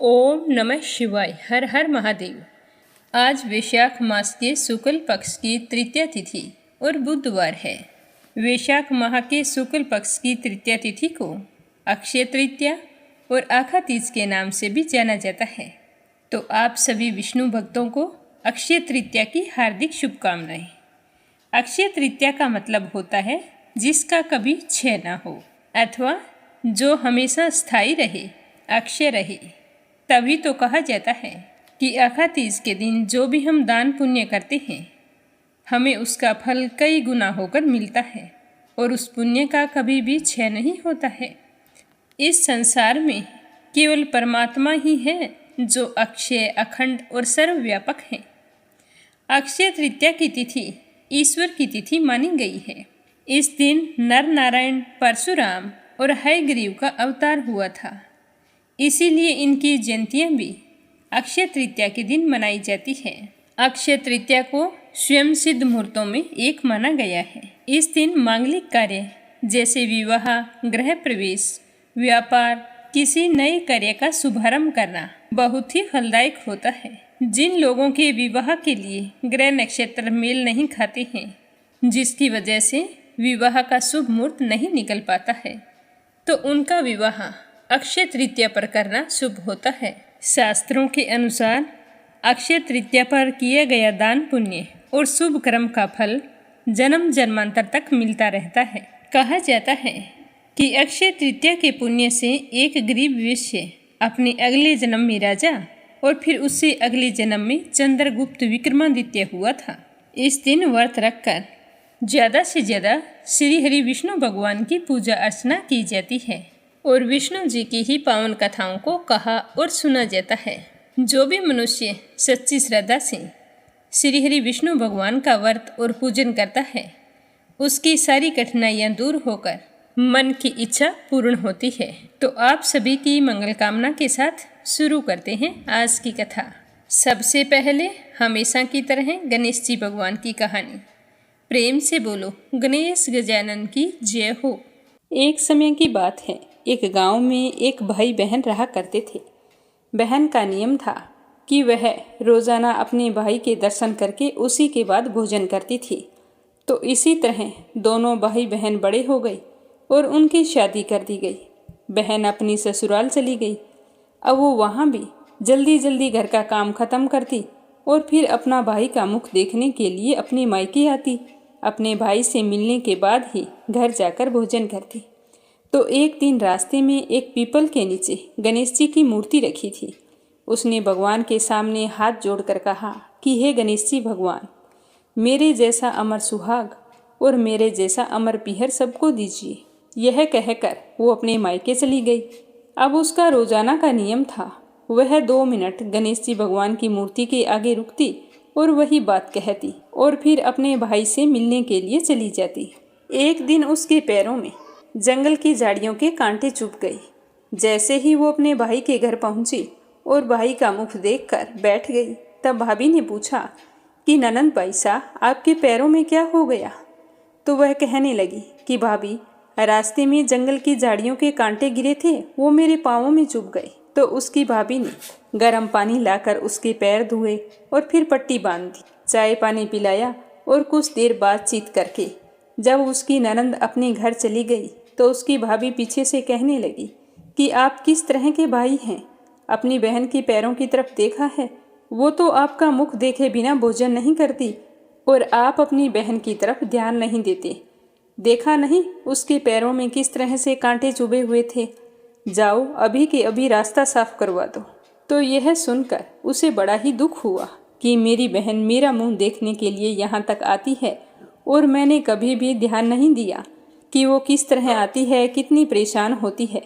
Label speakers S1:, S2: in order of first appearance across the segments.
S1: ओम नमः शिवाय। हर हर महादेव। आज वैशाख मास के शुक्ल पक्ष की तृतीया तिथि और बुधवार है। वैशाख माह के शुक्ल पक्ष की तृतीया तिथि को अक्षय तृतीया और आखा तीज के नाम से भी जाना जाता है। तो आप सभी विष्णु भक्तों को अक्षय तृतीया की हार्दिक शुभकामनाएं। अक्षय तृतीया का मतलब होता है जिसका कभी क्षय न हो अथवा जो हमेशा स्थायी रहे, अक्षय रहे। तभी तो कहा जाता है कि आखा तीज के दिन जो भी हम दान पुण्य करते हैं हमें उसका फल कई गुना होकर मिलता है और उस पुण्य का कभी भी क्षय नहीं होता है। इस संसार में केवल परमात्मा ही है जो अक्षय, अखंड और सर्वव्यापक है। अक्षय तृतीया की तिथि ईश्वर की तिथि मानी गई है। इस दिन नर नारायण, परशुराम और हयग्रीव का अवतार हुआ था। इसीलिए इनकी जयंतियाँ भी अक्षय तृतीया के दिन मनाई जाती है। अक्षय तृतीया को स्वयं सिद्ध मुहूर्तों में एक माना गया है। इस दिन मांगलिक कार्य जैसे विवाह, गृह प्रवेश, व्यापार, किसी नए कार्य का शुभारंभ करना बहुत ही फलदायक होता है। जिन लोगों के विवाह के लिए ग्रह नक्षत्र मेल नहीं खाते हैं, जिसकी वजह से विवाह का शुभ मुहूर्त नहीं निकल पाता है, तो उनका विवाह अक्षय तृतीया पर करना शुभ होता है। शास्त्रों के अनुसार अक्षय तृतीया पर किया गया दान पुण्य और शुभ कर्म का फल जन्म जन्मांतर तक मिलता रहता है। कहा जाता है कि अक्षय तृतीया के पुण्य से एक गरीब वैश्य अपने अगले जन्म में राजा और फिर उससे अगले जन्म में चंद्रगुप्त विक्रमादित्य हुआ था। इस दिन व्रत रखकर ज़्यादा से ज़्यादा श्री हरि विष्णु भगवान की पूजा अर्चना की जाती है और विष्णु जी की ही पावन कथाओं को कहा और सुना जाता है। जो भी मनुष्य सच्ची श्रद्धा से श्री हरि विष्णु भगवान का व्रत और पूजन करता है, उसकी सारी कठिनाइयाँ दूर होकर मन की इच्छा पूर्ण होती है। तो आप सभी की मंगल कामना के साथ शुरू करते हैं आज की कथा। सबसे पहले हमेशा की तरह गणेश जी भगवान की कहानी। प्रेम से बोलो गणेश गजानन की जय हो। एक समय की बात है, एक गांव में एक भाई बहन रहा करते थे। बहन का नियम था कि वह रोज़ाना अपने भाई के दर्शन करके उसी के बाद भोजन करती थी। तो इसी तरह दोनों भाई बहन बड़े हो गए और उनकी शादी कर दी गई। बहन अपनी ससुराल चली गई। अब वो वहाँ भी जल्दी जल्दी घर का काम ख़त्म करती और फिर अपना भाई का मुख देखने के लिए अपने मायके आती। अपने भाई से मिलने के बाद ही घर जाकर भोजन करती। तो एक दिन रास्ते में एक पीपल के नीचे गणेश जी की मूर्ति रखी थी। उसने भगवान के सामने हाथ जोड़कर कहा कि हे गणेश जी भगवान, मेरे जैसा अमर सुहाग और मेरे जैसा अमर पीहर सबको दीजिए। यह कहकर वो अपने मायके चली गई। अब उसका रोजाना का नियम था, वह 2 मिनट गणेश जी भगवान की मूर्ति के आगे रुकती और वही बात कहती और फिर अपने भाई से मिलने के लिए चली जाती। एक दिन उसके पैरों में जंगल की झाड़ियों के कांटे चुभ गए। जैसे ही वो अपने भाई के घर पहुंची और भाई का मुख देखकर बैठ गई, तब भाभी ने पूछा कि ननंद पैसा आपके पैरों में क्या हो गया। तो वह कहने लगी कि भाभी, रास्ते में जंगल की झाड़ियों के कांटे गिरे थे, वो मेरे पाँवों में चुभ गए। तो उसकी भाभी ने गर्म पानी लाकर उसके पैर धोए और फिर पट्टी बांध दी, चाय पानी पिलाया और कुछ देर बातचीत करके जब उसकी ननंद अपने घर चली गई तो उसकी भाभी पीछे से कहने लगी कि आप किस तरह के भाई हैं। अपनी बहन के पैरों की तरफ देखा है, वो तो आपका मुख देखे बिना भोजन नहीं करती और आप अपनी बहन की तरफ ध्यान नहीं देते। देखा नहीं उसके पैरों में किस तरह से कांटे चुभे हुए थे। जाओ अभी के अभी रास्ता साफ करवा दो। तो यह सुनकर उसे बड़ा ही दुख हुआ कि मेरी बहन मेरा मुंह देखने के लिए यहाँ तक आती है और मैंने कभी भी ध्यान नहीं दिया कि वो किस तरह आती है, कितनी परेशान होती है।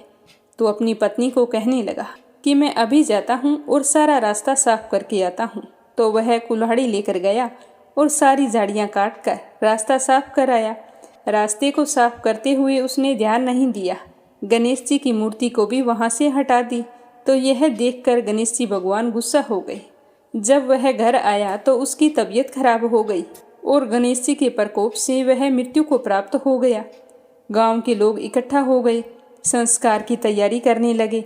S1: तो अपनी पत्नी को कहने लगा कि मैं अभी जाता हूँ और सारा रास्ता साफ करके आता हूँ। तो वह कुल्हाड़ी लेकर गया और सारी झाड़ियाँ काट कर रास्ता साफ कराया। रास्ते को साफ करते हुए उसने ध्यान नहीं दिया, गणेश जी की मूर्ति को भी वहाँ से हटा दी। तो यह देखकर गणेश जी भगवान गुस्सा हो गए। जब वह घर आया तो उसकी तबीयत खराब हो गई और गणेश जी के प्रकोप से वह मृत्यु को प्राप्त हो गया। गांव के लोग इकट्ठा हो गए, संस्कार की तैयारी करने लगे।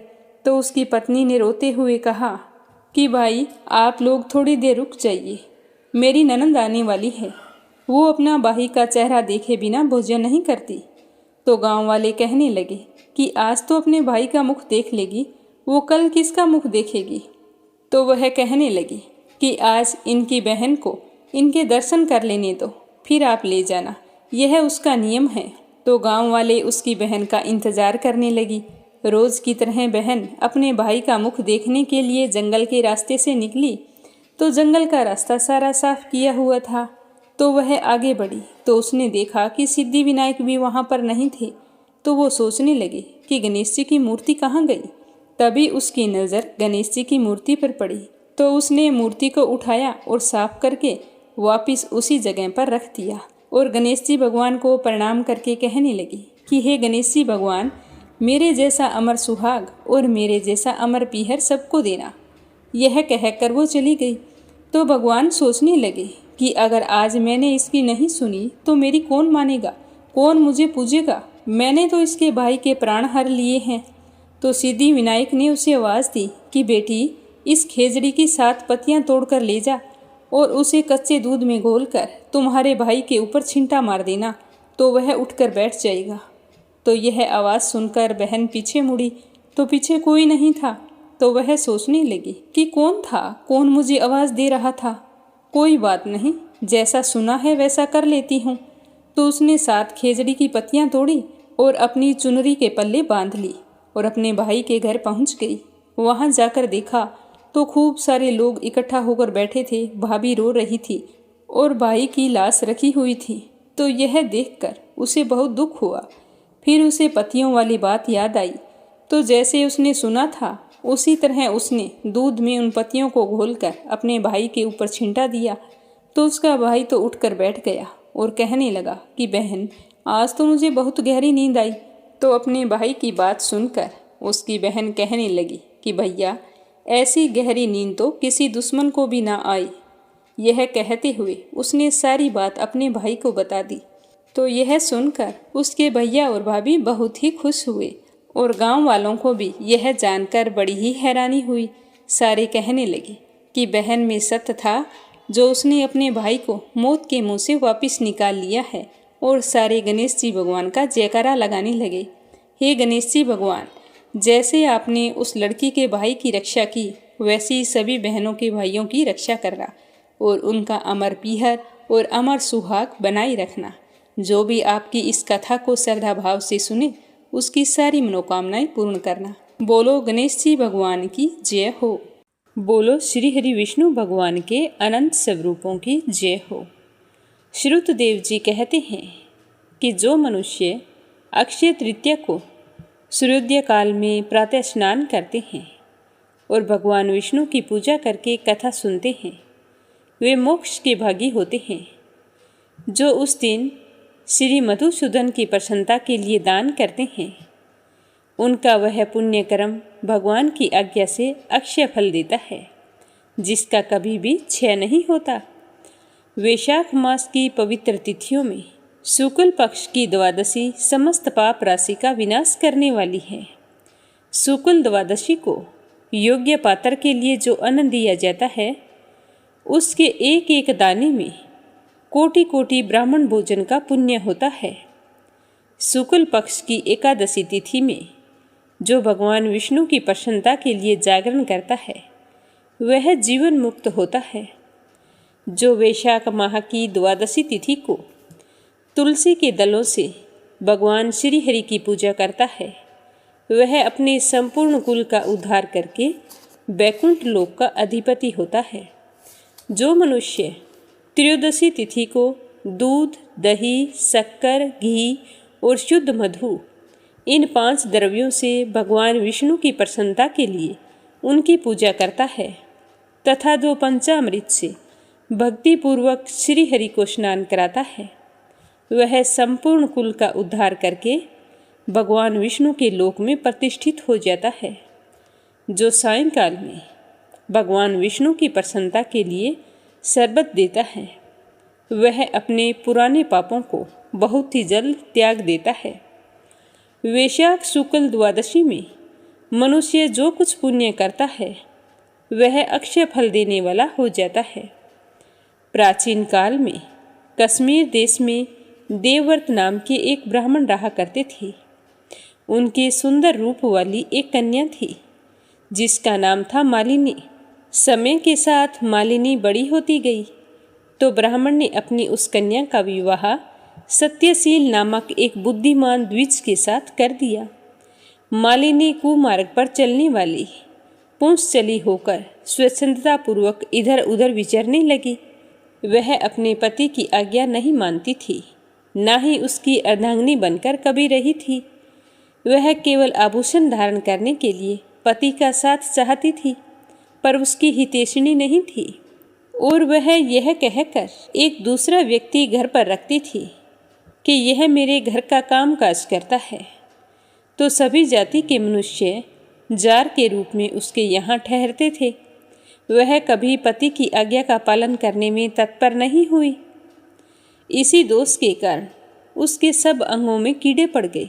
S2: तो उसकी पत्नी ने रोते हुए कहा कि भाई आप लोग थोड़ी देर रुक जाइए, मेरी ननंद आने वाली है, वो अपना भाई का चेहरा देखे बिना भोजन नहीं करती। तो गांव वाले कहने लगे कि आज तो अपने भाई का मुख देख लेगी, वो कल किसका मुख देखेगी। तो वह कहने लगी कि आज इनकी बहन को इनके दर्शन कर लेने दो, फिर आप ले जाना, यह उसका नियम है। तो गांव वाले उसकी बहन का इंतजार करने लगी। रोज की तरह बहन अपने भाई का मुख देखने के लिए जंगल के रास्ते से निकली। तो जंगल का रास्ता सारा साफ किया हुआ था। तो वह आगे बढ़ी तो उसने देखा कि सिद्धि विनायक भी वहाँ पर नहीं थे। तो वो सोचने लगी कि गणेश जी की मूर्ति कहाँ गई। तभी उसकी नज़र गणेश जी की मूर्ति पर पड़ी। तो उसने मूर्ति को उठाया और साफ करके वापस उसी जगह पर रख दिया और गणेश जी भगवान को प्रणाम करके कहने लगी कि हे गणेश जी भगवान, मेरे जैसा अमर सुहाग और मेरे जैसा अमर पीहर सबको देना। यह कहकर वो चली गई। तो भगवान सोचने लगे कि अगर आज मैंने इसकी नहीं सुनी तो मेरी कौन मानेगा, कौन मुझे पूजेगा। मैंने तो इसके भाई के प्राण हर लिए हैं। तो सिद्धि विनायक ने उसे आवाज़ दी कि बेटी, इस खेजड़ी की 7 पत्तियां तोड़कर ले जा और उसे कच्चे दूध में घोलकर तुम्हारे भाई के ऊपर छींटा मार देना, तो वह उठकर बैठ जाएगा। तो यह आवाज़ सुनकर बहन पीछे मुड़ी तो पीछे कोई नहीं था। तो वह सोचने लगी कि कौन था, कौन मुझे आवाज़ दे रहा था। कोई बात नहीं, जैसा सुना है वैसा कर लेती हूँ। तो उसने 7 खेजड़ी की पत्तियां तोड़ी और अपनी चुनरी के पल्ले बांध ली और अपने भाई के घर पहुँच गई। वहाँ जाकर देखा तो खूब सारे लोग इकट्ठा होकर बैठे थे। भाभी रो रही थी और भाई की लाश रखी हुई थी। तो यह देखकर उसे बहुत दुख हुआ। फिर उसे पत्तियों वाली बात याद आई। तो जैसे उसने सुना था उसी तरह उसने दूध में उन पत्तियों को घोलकर अपने भाई के ऊपर छींटा दिया। तो उसका भाई तो उठकर बैठ गया और कहने लगा कि बहन, आज तो मुझे बहुत गहरी नींद आई। तो अपने भाई की बात सुनकर उसकी बहन कहने लगी कि भैया, ऐसी गहरी नींद तो किसी दुश्मन को भी ना आई। यह कहते हुए उसने सारी बात अपने भाई को बता दी। तो यह सुनकर उसके भैया और भाभी बहुत ही खुश हुए और गांव वालों को भी यह जानकर बड़ी ही हैरानी हुई। सारे कहने लगे कि बहन में सत्य था जो उसने अपने भाई को मौत के मुंह से वापस निकाल लिया है। और सारे गणेश जी भगवान का जयकारा लगाने लगे। हे गणेश जी भगवान, जैसे आपने उस लड़की के भाई की रक्षा की, वैसे ही सभी बहनों के भाइयों की रक्षा करना और उनका अमर पीहर और अमर सुहाग बनाए रखना। जो भी आपकी इस कथा को श्रद्धा भाव से सुने, उसकी सारी मनोकामनाएं पूर्ण करना। बोलो गणेश जी भगवान की जय हो। बोलो श्री हरि विष्णु भगवान के अनंत स्वरूपों की जय हो। श्रुतदेव जी कहते हैं कि जो मनुष्य अक्षय तृतीया को सूर्योदय काल में प्रातः स्नान करते हैं और भगवान विष्णु की पूजा करके कथा सुनते हैं, वे मोक्ष के भागी होते हैं। जो उस दिन श्री मधुसूदन की प्रसन्नता के लिए दान करते हैं, उनका वह पुण्य कर्म भगवान की आज्ञा से अक्षय फल देता है, जिसका कभी भी क्षय नहीं होता। वैशाख मास की पवित्र तिथियों में शुक्ल पक्ष की द्वादशी समस्त पाप राशि का विनाश करने वाली है। शुक्ल द्वादशी को योग्य पात्र के लिए जो अन्न दिया जाता है, उसके एक एक दाने में कोटि कोटि ब्राह्मण भोजन का पुण्य होता है। शुक्ल पक्ष की एकादशी तिथि में जो भगवान विष्णु की प्रसन्नता के लिए जागरण करता है, वह जीवन मुक्त होता है। जो वैशाख माह की द्वादशी तिथि को तुलसी के दलों से भगवान श्री हरि की पूजा करता है, वह अपने संपूर्ण कुल का उद्धार करके वैकुंठ लोक का अधिपति होता है। जो मनुष्य त्रयोदशी तिथि को दूध, दही, शक्कर, घी और शुद्ध मधु, इन 5 द्रव्यों से भगवान विष्णु की प्रसन्नता के लिए उनकी पूजा करता है तथा जो पंचामृत से भक्तिपूर्वक श्री हरि को स्नान कराता है, वह संपूर्ण कुल का उद्धार करके भगवान विष्णु के लोक में प्रतिष्ठित हो जाता है। जो सायंकाल में भगवान विष्णु की प्रसन्नता के लिए शरबत देता है, वह अपने पुराने पापों को बहुत ही जल्द त्याग देता है। वैशाख शुक्ल द्वादशी में मनुष्य जो कुछ पुण्य करता है वह अक्षय फल देने वाला हो जाता है। प्राचीन काल में कश्मीर देश में देवव्रत नाम के एक ब्राह्मण रहा करते थे। उनके सुंदर रूप वाली एक कन्या थी जिसका नाम था मालिनी। समय के साथ मालिनी बड़ी होती गई तो ब्राह्मण ने अपनी उस कन्या का विवाह सत्यशील नामक एक बुद्धिमान द्विज के साथ कर दिया। मालिनी कुमार्ग पर चलने वाली पुंसचली होकर स्वच्छंदता पूर्वक इधर उधर विचरने लगी। वह अपने पति की आज्ञा नहीं मानती थी, ना ही उसकी अर्धांगिनी बनकर कभी रही थी। वह केवल आभूषण धारण करने के लिए पति का साथ चाहती थी, पर उसकी हितैषिणी नहीं थी। और वह यह कहकर एक दूसरा व्यक्ति घर पर रखती थी कि यह मेरे घर का काम काज करता है, तो सभी जाति के मनुष्य जार के रूप में उसके यहाँ ठहरते थे। वह कभी पति की आज्ञा का पालन करने में तत्पर नहीं हुई। इसी दोष के कारण उसके सब अंगों में कीड़े पड़ गए,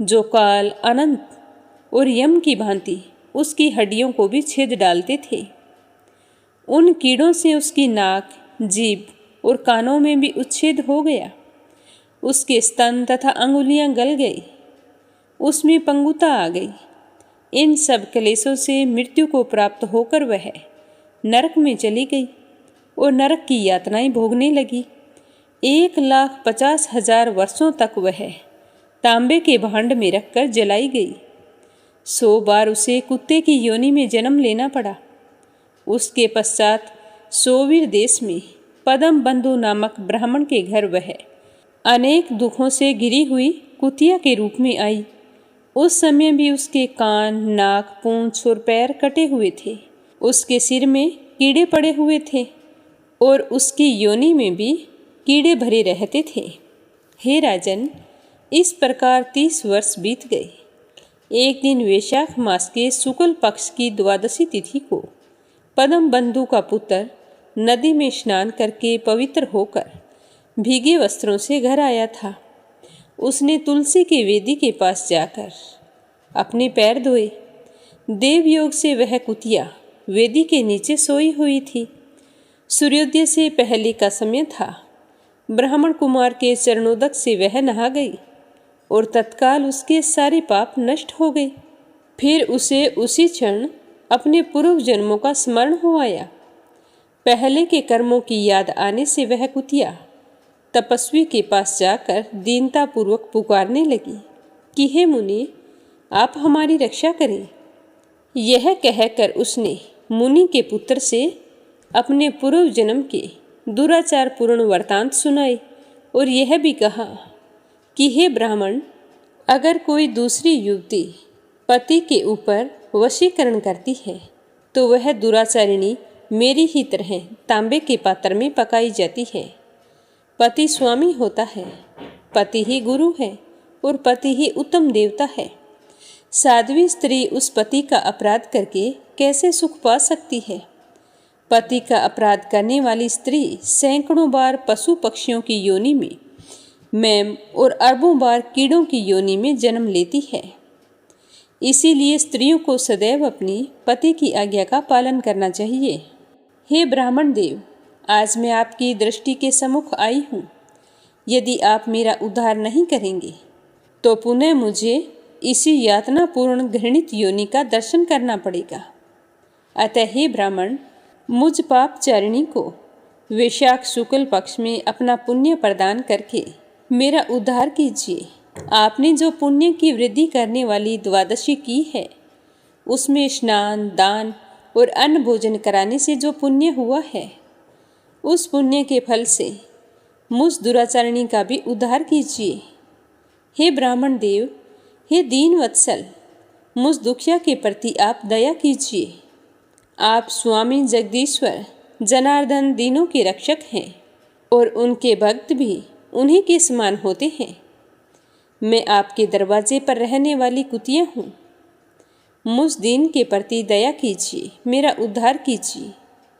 S2: जो काल, अनंत और यम की भांति उसकी हड्डियों को भी छेद डालते थे। उन कीड़ों से उसकी नाक, जीभ और कानों में भी उच्छेद हो गया। उसके स्तन तथा अंगुलियां गल गई, उसमें पंगुता आ गई। इन सब क्लेशों से मृत्यु को प्राप्त होकर वह नरक में चली गई और नरक की यातनाएं भोगने लगी। 1,50,000 वर्षों तक वह तांबे के भांड में रखकर जलाई गई। 100 बार उसे कुत्ते की योनि में जन्म लेना पड़ा। उसके पश्चात सोवीर देश में पदम बंधु नामक ब्राह्मण के घर वह अनेक दुखों से घिरी हुई कुतिया के रूप में आई। उस समय भी उसके कान, नाक, पूंछ और पैर कटे हुए थे। उसके सिर में कीड़े पड़े हुए थे और उसकी योनि में भी कीड़े भरे रहते थे। हे राजन, इस प्रकार 30 वर्ष बीत गए। एक दिन वैशाख मास के शुक्ल पक्ष की द्वादशी तिथि को पदम बंधु का पुत्र नदी में स्नान करके पवित्र होकर भीगे वस्त्रों से घर आया था। उसने तुलसी के वेदी के पास जाकर अपने पैर धोए। देवयोग से वह कुतिया वेदी के नीचे सोई हुई थी। सूर्योदय से पहले का समय था। ब्राह्मण कुमार के चरणोदक से वह नहा गई और तत्काल उसके सारे पाप नष्ट हो गए। फिर उसे उसी क्षण अपने पूर्व जन्मों का स्मरण हो आया। पहले के कर्मों की याद आने से वह कुतिया तपस्वी के पास जाकर दीनतापूर्वक पुकारने लगी कि हे मुनि, आप हमारी रक्षा करें। यह कहकर उसने मुनि के पुत्र से अपने पूर्व जन्म के दुराचार पूर्ण वृतांत सुनाए और यह भी कहा कि हे ब्राह्मण, अगर कोई दूसरी युवती पति के ऊपर वशीकरण करती है तो वह दुराचारिणी मेरी ही तरह तांबे के पात्र में पकाई जाती है। पति स्वामी होता है, पति ही गुरु है और पति ही उत्तम देवता है। साध्वी स्त्री उस पति का अपराध करके कैसे सुख पा सकती है? पति का अपराध करने वाली स्त्री सैकड़ों बार पशु पक्षियों की योनि में, मैम और अरबों बार कीड़ों की योनि में जन्म लेती है। इसीलिए स्त्रियों को सदैव अपनी पति की आज्ञा का पालन करना चाहिए। हे ब्राह्मण देव, आज मैं आपकी दृष्टि के सम्मुख आई हूँ। यदि आप मेरा उद्धार नहीं करेंगे तो पुनः मुझे इसी यातनापूर्ण घृणित योनि का दर्शन करना पड़ेगा। अतः हे ब्राह्मण, मुझ पापचारिणी को वैशाख शुक्ल पक्ष में अपना पुण्य प्रदान करके मेरा उद्धार कीजिए। आपने जो पुण्य की वृद्धि करने वाली द्वादशी की है, उसमें स्नान, दान और अन्न भोजन कराने से जो पुण्य हुआ है, उस पुण्य के फल से मुझ दुराचारिणी का भी उद्धार कीजिए। हे ब्राह्मण देव, हे दीन वत्सल, मुझ दुखिया के प्रति आप दया कीजिए। आप स्वामी जगदीश्वर जनार्दन दीनों के रक्षक हैं और उनके भक्त भी उन्हीं के समान होते हैं। मैं आपके दरवाजे पर रहने वाली कुतिया हूँ। मुझ दीन के प्रति दया कीजिए, मेरा उद्धार कीजिए।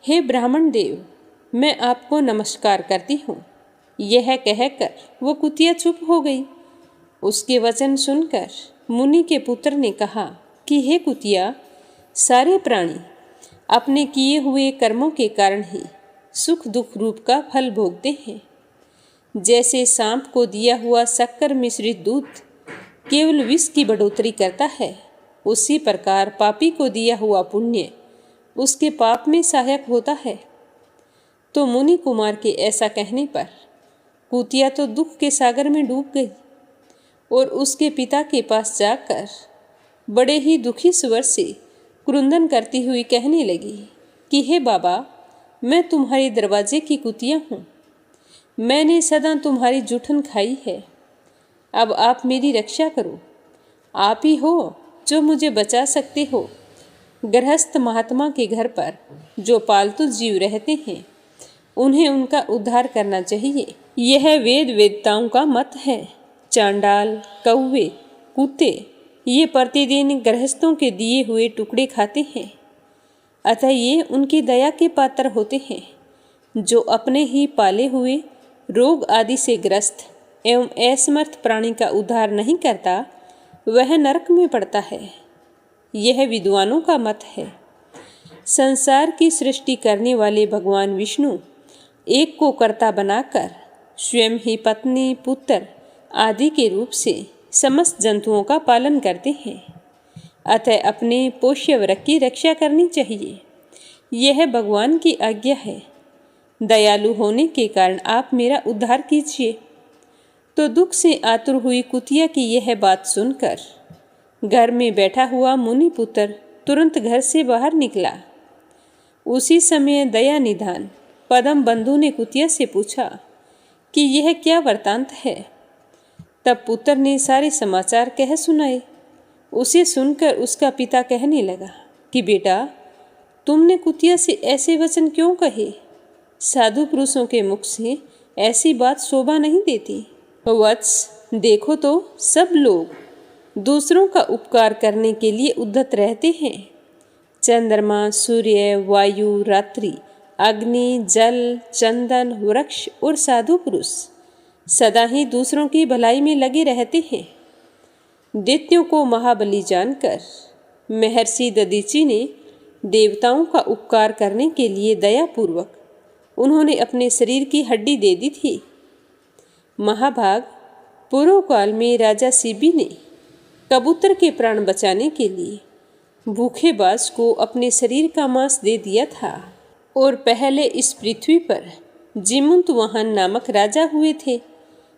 S2: हे ब्राह्मण देव, मैं आपको नमस्कार करती हूँ। यह कहकर वो कुतिया चुप हो गई। उसके वचन सुनकर मुनि के पुत्र ने कहा कि हे कुतिया, सारे प्राणी अपने किए हुए कर्मों के कारण ही सुख दुख रूप का फल भोगते हैं। जैसे सांप को दिया हुआ शक्कर मिश्रित दूध केवल विष की बढ़ोतरी करता है, उसी प्रकार पापी को दिया हुआ पुण्य उसके पाप में सहायक होता है। तो मुनि कुमार के ऐसा कहने पर कुतिया तो दुख के सागर में डूब गई और उसके पिता के पास जाकर बड़े ही दुखी स्वर से क्रुंदन करती हुई कहने लगी कि हे बाबा, मैं तुम्हारे दरवाजे की कुतिया हूँ। मैंने सदा तुम्हारी जूठन खाई है। अब आप मेरी रक्षा करो। आप ही हो जो मुझे बचा सकते हो। गृहस्थ महात्मा के घर पर जो पालतू जीव रहते हैं उन्हें उनका उद्धार करना चाहिए। यह वेद वेदताओं का मत है। चांडाल, कौवे, कुत्ते ये प्रतिदिन गृहस्थों के दिए हुए टुकड़े खाते हैं, अतः ये उनकी दया के पात्र होते हैं। जो अपने ही पाले हुए रोग आदि से ग्रस्त एवं असमर्थ प्राणी का उद्धार नहीं करता वह नरक में पड़ता है। यह विद्वानों का मत है। संसार की सृष्टि करने वाले भगवान विष्णु एक को कर्ता बनाकर स्वयं ही पत्नी, पुत्र आदि के रूप से समस्त जंतुओं का पालन करते हैं। अतः अपने पोष्य वर्ग की रक्षा करनी चाहिए। यह भगवान की आज्ञा है। दयालु होने के कारण आप मेरा उद्धार कीजिए। तो दुख से आतुर हुई कुतिया की यह बात सुनकर घर में बैठा हुआ मुनि पुत्र तुरंत घर से बाहर निकला। उसी समय दया निधान पदम बंधु ने कुतिया से पूछा कि यह क्या वृतांत है। तब पुत्र ने सारे समाचार कह सुनाए। उसे सुनकर उसका पिता कहने लगा कि बेटा, तुमने कुतिया से ऐसे वचन क्यों कहे? साधु पुरुषों के मुख से ऐसी बात शोभा नहीं देती। वत्स, देखो तो सब लोग दूसरों का उपकार करने के लिए उद्यत रहते हैं। चंद्रमा, सूर्य, वायु, रात्रि, अग्नि, जल, चंदन, वृक्ष और साधु पुरुष सदा ही दूसरों की भलाई में लगे रहते हैं। दैत्यों को महाबली जानकर महर्षि दधीचि ने देवताओं का उपकार करने के लिए दयापूर्वक उन्होंने अपने शरीर की हड्डी दे दी थी। महाभाग, पूर्व काल में राजा शिबी ने कबूतर के प्राण बचाने के लिए भूखे बाज को अपने शरीर का मांस दे दिया था। और पहले इस पृथ्वी पर जिमुंतवाहन नामक राजा हुए थे,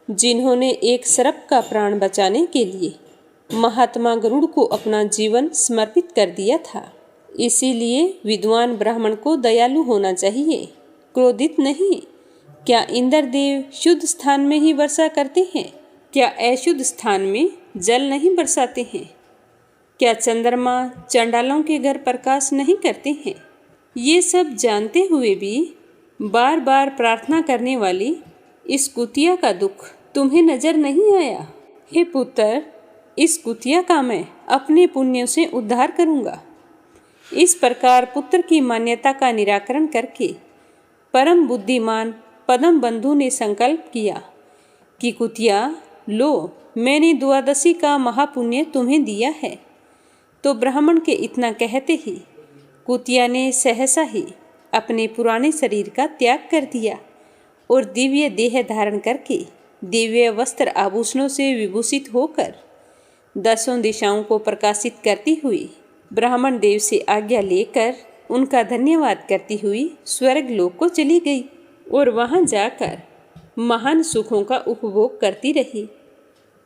S2: जिन्होंने एक सर्प का प्राण बचाने के लिए महात्मा गरुड़ को अपना जीवन समर्पित कर दिया था। इसीलिए विद्वान ब्राह्मण को दयालु होना चाहिए, क्रोधित नहीं। क्या इंद्रदेव शुद्ध स्थान में ही वर्षा करते हैं? क्या अशुद्ध स्थान में जल नहीं बरसाते हैं? क्या चंद्रमा चंडालों के घर प्रकाश नहीं करते हैं? ये सब जानते हुए भी बार बार प्रार्थना करने वाली इस कुतिया का दुख तुम्हें नजर नहीं आया? हे पुत्र, इस कुतिया का मैं अपने पुण्यों से उद्धार करूंगा। इस प्रकार पुत्र की मान्यता का निराकरण करके परम बुद्धिमान पदम बंधु ने संकल्प किया कि कुतिया, लो, मैंने द्वादशी का महापुण्य तुम्हें दिया है। तो ब्राह्मण के इतना कहते ही कुतिया ने सहसा ही अपने पुराने शरीर का त्याग कर दिया और दिव्य देह धारण करके दिव्य वस्त्र आभूषणों से विभूषित होकर 10 दिशाओं को प्रकाशित करती हुई ब्राह्मण देव से आज्ञा लेकर उनका धन्यवाद करती हुई स्वर्ग लोक को चली गई और वहां जाकर महान सुखों का उपभोग करती रही।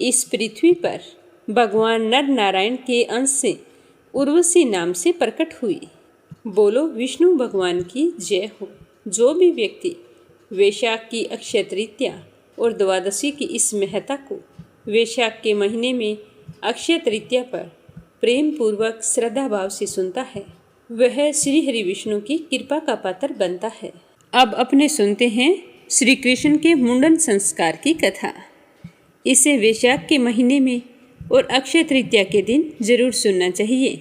S2: इस पृथ्वी पर भगवान नर नारायण के अंश से उर्वशी नाम से प्रकट हुई। बोलो विष्णु भगवान की जय हो। जो भी व्यक्ति वैशाख की अक्षय तृतीया और द्वादशी की इस महत्ता को वैशाख के महीने में अक्षय तृतीया पर प्रेम पूर्वक श्रद्धा भाव से सुनता है, वह श्री हरि विष्णु की कृपा का पात्र बनता है। अब अपने सुनते हैं श्री कृष्ण के मुंडन संस्कार की कथा। इसे वैशाख के महीने में और अक्षय तृतीया के दिन जरूर सुनना चाहिए।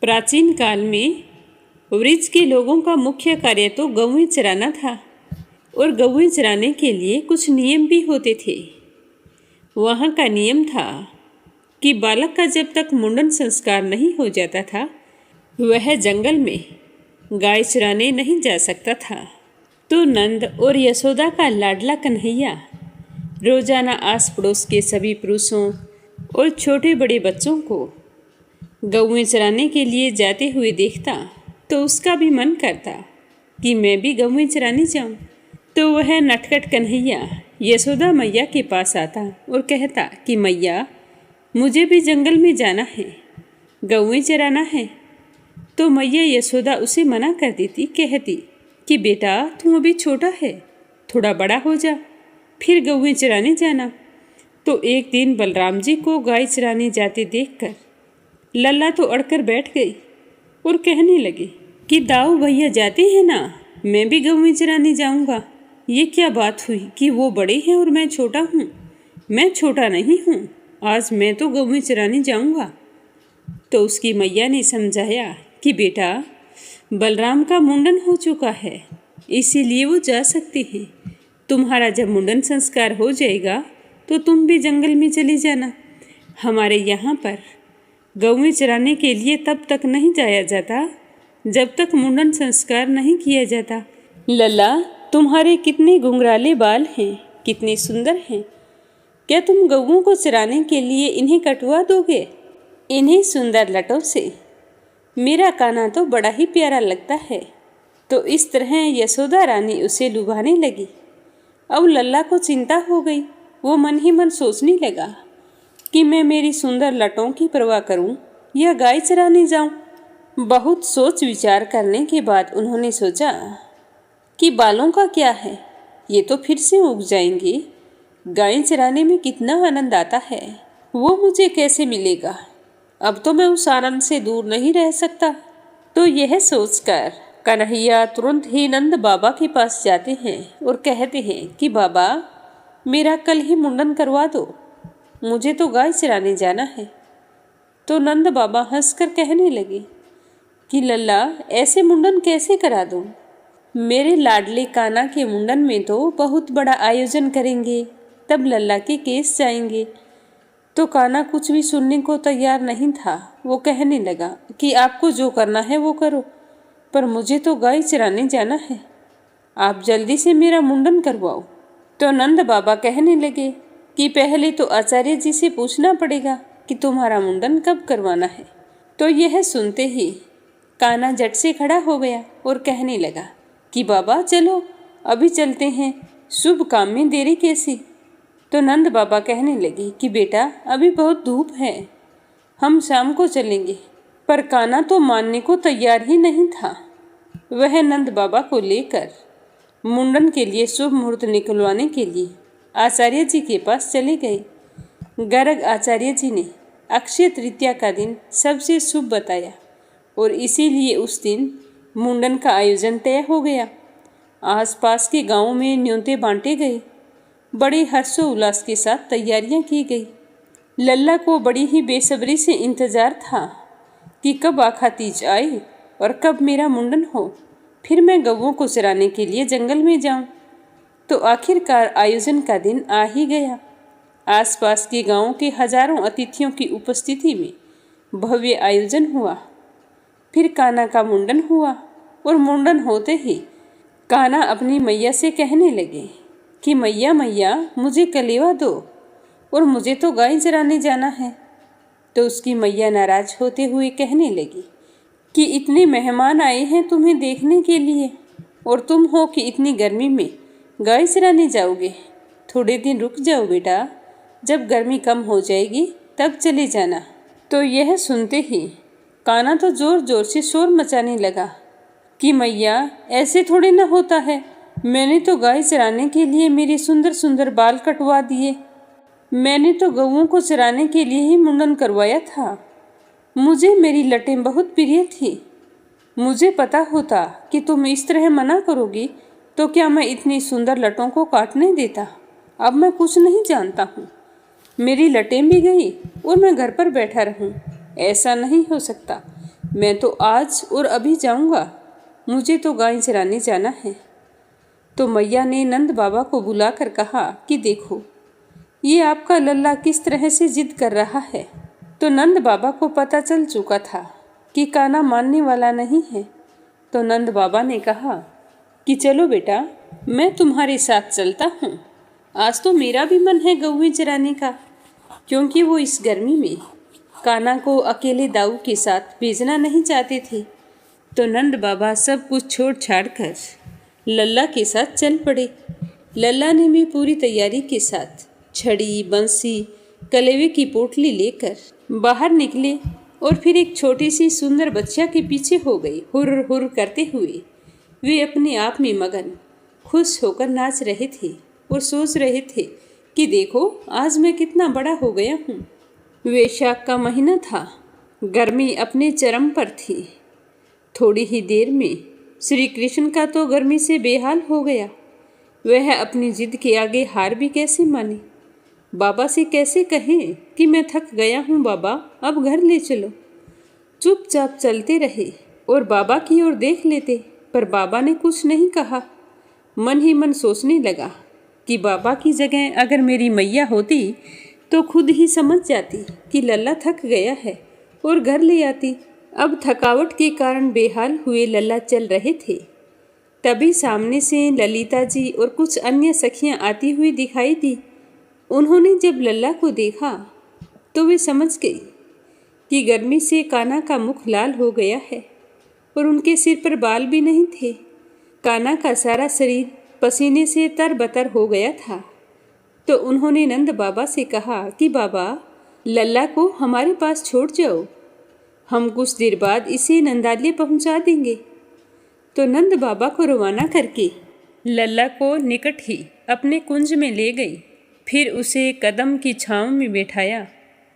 S2: प्राचीन काल में वृज के लोगों का मुख्य कार्य तो गौएं चराना था और गौएं चराने के लिए कुछ नियम भी होते थे। वहाँ का नियम था कि बालक का जब तक मुंडन संस्कार नहीं हो जाता था वह जंगल में गाय चराने नहीं जा सकता था। तो नंद और यशोदा का लाडला कन्हैया रोजाना आस पड़ोस के सभी पुरुषों और छोटे बड़े बच्चों को गौएं चराने के लिए जाते हुए देखता तो उसका भी मन करता कि मैं भी गौएं चराने जाऊं। तो वह नटखट कन्हैया यशोदा मैया के पास आता और कहता कि मैया, मुझे भी जंगल में जाना है, गौएं चराना है। तो मैया यशोदा उसे मना कर देती, कहती कि बेटा तू अभी छोटा है, थोड़ा बड़ा हो जा, फिर गौएं चराने जाना। तो एक दिन बलराम जी को गाय चराने जाते देखकर लल्ला तो अड़कर बैठ गई और कहने लगी कि दाऊ भैया जाते हैं ना, मैं भी गौएं चराने जाऊंगा। ये क्या बात हुई कि वो बड़े हैं और मैं छोटा हूँ? मैं छोटा नहीं हूँ, आज मैं तो गौएं चराने जाऊंगा। तो उसकी मैया ने समझाया कि बेटा बलराम का मुंडन हो चुका है, इसीलिए वो जा सकते हैं। तुम्हारा जब मुंडन संस्कार हो जाएगा तो तुम भी जंगल में चली जाना। हमारे यहाँ पर गौएं चराने के लिए तब तक नहीं जाया जाता जब तक मुंडन संस्कार नहीं किया जाता। लल्ला, तुम्हारे कितने घुंघराले बाल हैं, कितने सुंदर हैं। क्या तुम गौओं को चराने के लिए इन्हें कटवा दोगे? इन्हीं सुंदर लटों से मेरा कान्हा तो बड़ा ही प्यारा लगता है। तो इस तरह यशोदा रानी उसे लुभाने लगी। अब लल्ला को चिंता हो गई। वो मन ही मन सोचने लगा कि मैं मेरी सुंदर लटों की परवाह करूं या गाय चराने जाऊं। बहुत सोच विचार करने के बाद उन्होंने सोचा कि बालों का क्या है, ये तो फिर से उग जाएंगे। गाय चराने में कितना आनंद आता है, वो मुझे कैसे मिलेगा? अब तो मैं उस आनंद से दूर नहीं रह सकता। तो यह सोचकर कन्हैया तुरंत ही नंद बाबा के पास जाते हैं और कहते हैं कि बाबा, मेरा कल ही मुंडन करवा दो, मुझे तो गाय चराने जाना है। तो नंद बाबा हंसकर कहने लगे कि लल्ला, ऐसे मुंडन कैसे करा दूं? मेरे लाडले कान्हा के मुंडन में तो बहुत बड़ा आयोजन करेंगे, तब लल्ला के केस जाएंगे। तो कान्हा कुछ भी सुनने को तैयार नहीं था। वो कहने लगा कि आपको जो करना है वो करो, पर मुझे तो गाय चराने जाना है, आप जल्दी से मेरा मुंडन करवाओ। तो नंद बाबा कहने लगे कि पहले तो आचार्य जी से पूछना पड़ेगा कि तुम्हारा मुंडन कब करवाना है। तो यह सुनते ही कान्हा झट से खड़ा हो गया और कहने लगा कि बाबा चलो, अभी चलते हैं, शुभ काम में देरी कैसी। तो नंद बाबा कहने लगे कि बेटा अभी बहुत धूप है, हम शाम को चलेंगे। पर कान्हा तो मानने को तैयार ही नहीं था। वह नंद बाबा को लेकर मुंडन के लिए शुभ मुहूर्त निकलवाने के लिए आचार्य जी के पास चले गए। गर्ग आचार्य जी ने अक्षय तृतीया का दिन सबसे शुभ बताया और इसीलिए उस दिन मुंडन का आयोजन तय हो गया। आसपास के गांवों में न्योते बांटे गए। बड़े हर्षोल्लास के साथ तैयारियां की गई। लल्ला को बड़ी ही बेसब्री से इंतजार था कि कब आखा तीज आए और कब मेरा मुंडन हो, फिर मैं गौओं को चराने के लिए जंगल में जाऊं। तो आखिरकार आयोजन का दिन आ ही गया। आसपास के गांवों के हजारों अतिथियों की उपस्थिति में भव्य आयोजन हुआ। फिर कान्हा का मुंडन हुआ और मुंडन होते ही कान्हा अपनी मैया से कहने लगे कि मैया मैया, मुझे कलेवा दो और मुझे तो गाय चराने जाना है। तो उसकी मैया नाराज होते हुए कहने लगी कि इतने मेहमान आए हैं तुम्हें देखने के लिए और तुम हो कि इतनी गर्मी में गाय चराने जाओगे। थोड़े दिन रुक जाओ बेटा, जब गर्मी कम हो जाएगी तब चले जाना। तो यह सुनते ही कान्हा तो जोर जोर से शोर मचाने लगा कि मैया ऐसे थोड़े ना होता है, मैंने तो गाय चराने के लिए मेरे सुंदर सुंदर बाल कटवा दिए, मैंने तो गौओं को चराने के लिए ही मुंडन करवाया था। मुझे मेरी लटें बहुत प्रिय थी। मुझे पता होता कि तुम इस तरह मना करोगी तो क्या मैं इतनी सुंदर लटों को काटने देता। अब मैं कुछ नहीं जानता हूँ, मेरी लटें भी गई और मैं घर पर बैठा रहूँ, ऐसा नहीं हो सकता। मैं तो आज और अभी जाऊँगा, मुझे तो गाय चराने जाना है। तो मैया ने नंद बाबा को बुलाकर कहा कि देखो, ये आपका लल्ला किस तरह से जिद कर रहा है। तो नंद बाबा को पता चल चुका था कि कान्हा मानने वाला नहीं है। तो नंद बाबा ने कहा कि चलो बेटा, मैं तुम्हारे साथ चलता हूँ। आज तो मेरा भी मन है गौएं चराने का, क्योंकि वो इस गर्मी में कान्हा को अकेले दाऊ के साथ भेजना नहीं चाहते थे। तो नंद बाबा सब कुछ छोड़ छाड़ कर लल्ला के साथ चल पड़े। लल्ला ने भी पूरी तैयारी के साथ छड़ी, बंसी, कलेवे की पोटली लेकर बाहर निकले और फिर एक छोटी सी सुंदर बच्चिया के पीछे हो गई। हुर हुर करते हुए वे अपने आप में मगन खुश होकर नाच रहे थे और सोच रहे थे कि देखो, आज मैं कितना बड़ा हो गया हूँ। वैशाख का महीना था, गर्मी अपने चरम पर थी। थोड़ी ही देर में श्री कृष्ण का तो गर्मी से बेहाल हो गया। वह अपनी जिद के आगे हार भी कैसे माने। बाबा से कैसे कहें कि मैं थक गया हूँ बाबा, अब घर ले चलो। चुपचाप चलते रहे और बाबा की ओर देख लेते, पर बाबा ने कुछ नहीं कहा। मन ही मन सोचने लगा कि बाबा की जगह अगर मेरी मैया होती तो खुद ही समझ जाती कि लल्ला थक गया है और घर ले आती। अब थकावट के कारण बेहाल हुए लल्ला चल रहे थे। तभी सामने से ललिता जी और कुछ अन्य सखियां आती हुई दिखाई दी। उन्होंने जब लल्ला को देखा तो वे समझ गई कि गर्मी से कान्हा का मुख लाल हो गया है और उनके सिर पर बाल भी नहीं थे। कान्हा का सारा शरीर पसीने से तरबतर हो गया था। तो उन्होंने नंद बाबा से कहा कि बाबा, लल्ला को हमारे पास छोड़ जाओ, हम कुछ देर बाद इसे नंदालय पहुंचा देंगे। तो नंद बाबा को रवाना करके लल्ला को निकट ही अपने कुंज में ले गई। फिर उसे कदम की छांव में बैठाया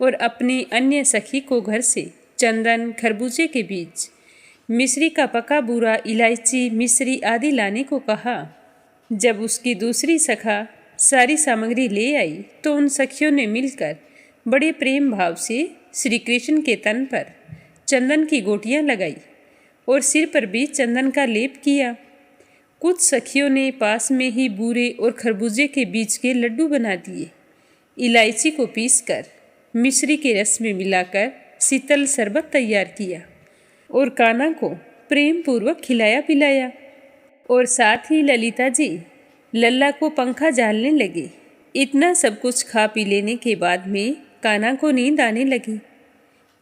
S2: और अपनी अन्य सखी को घर से चंदन, खरबूजे के बीज, मिश्री का पका बूरा, इलायची, मिश्री आदि लाने को कहा। जब उसकी दूसरी सखा सारी सामग्री ले आई तो उन सखियों ने मिलकर बड़े प्रेम भाव से श्री कृष्ण के तन पर चंदन की गोटियां लगाई और सिर पर भी चंदन का लेप किया। कुछ सखियों ने पास में ही बूरे और खरबूजे के बीज के लड्डू बना दिए। इलायची को पीसकर मिश्री के रस में मिलाकर शीतल शरबत तैयार किया और कान्हा को प्रेम पूर्वक खिलाया पिलाया। और साथ ही ललिता जी लल्ला को पंखा झालने लगे। इतना सब कुछ खा पी लेने के बाद में कान्हा को नींद आने लगी।